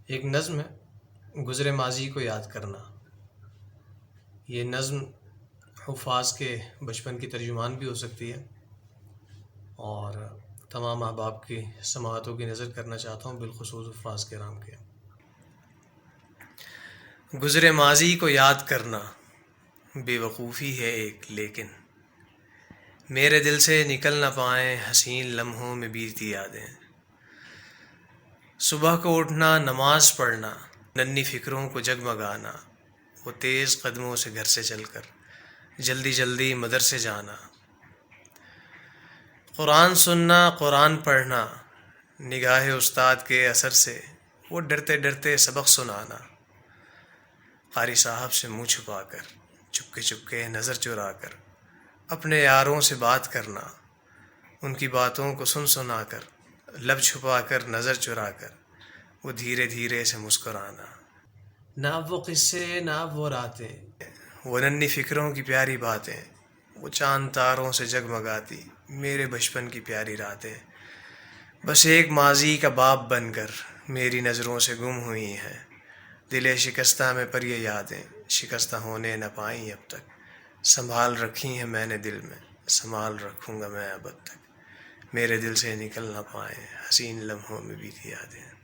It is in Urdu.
ایک نظم ہے گزرے ماضی کو یاد کرنا۔ یہ نظم حفاظ کے بچپن کی ترجمان بھی ہو سکتی ہے، اور تمام احباب کی سماعتوں کی نظر کرنا چاہتا ہوں، بالخصوص حفاظ کرام کے۔ گزرے ماضی کو یاد کرنا بے وقوفی ہے ایک، لیکن میرے دل سے نکل نہ پائیں حسین لمحوں میں بیتی یادیں۔ صبح کو اٹھنا، نماز پڑھنا، ننھی فکروں کو جگمگانا، وہ تیز قدموں سے گھر سے چل کر جلدی جلدی مدرسے جانا، قرآن سننا، قرآن پڑھنا، نگاہ استاد کے اثر سے وہ ڈرتے ڈرتے سبق سنانا، قاری صاحب سے منہ چھپا کر چپکے چپکے نظر چرا کر اپنے یاروں سے بات کرنا، ان کی باتوں کو سن سنا کر لب چھپا کر نظر چرا کر وہ دھیرے دھیرے سے مسکرانا۔ نہ اب وہ قصے، نہ اب وہ راتیں، وہ ننھی فکروں کی پیاری باتیں، وہ چاند تاروں سے جگمگاتی میرے بچپن کی پیاری راتیں، بس ایک ماضی کا باب بن کر میری نظروں سے گم ہوئی ہیں۔ دل شکستہ میں پر یہ یادیں شکستہ ہونے نہ پائیں اب تک، سنبھال رکھی ہیں میں نے دل میں، سنبھال رکھوں گا میں اب تک، میرے دل سے نکل نہ پائیں حسین لمحوں میں بیتی یادیں۔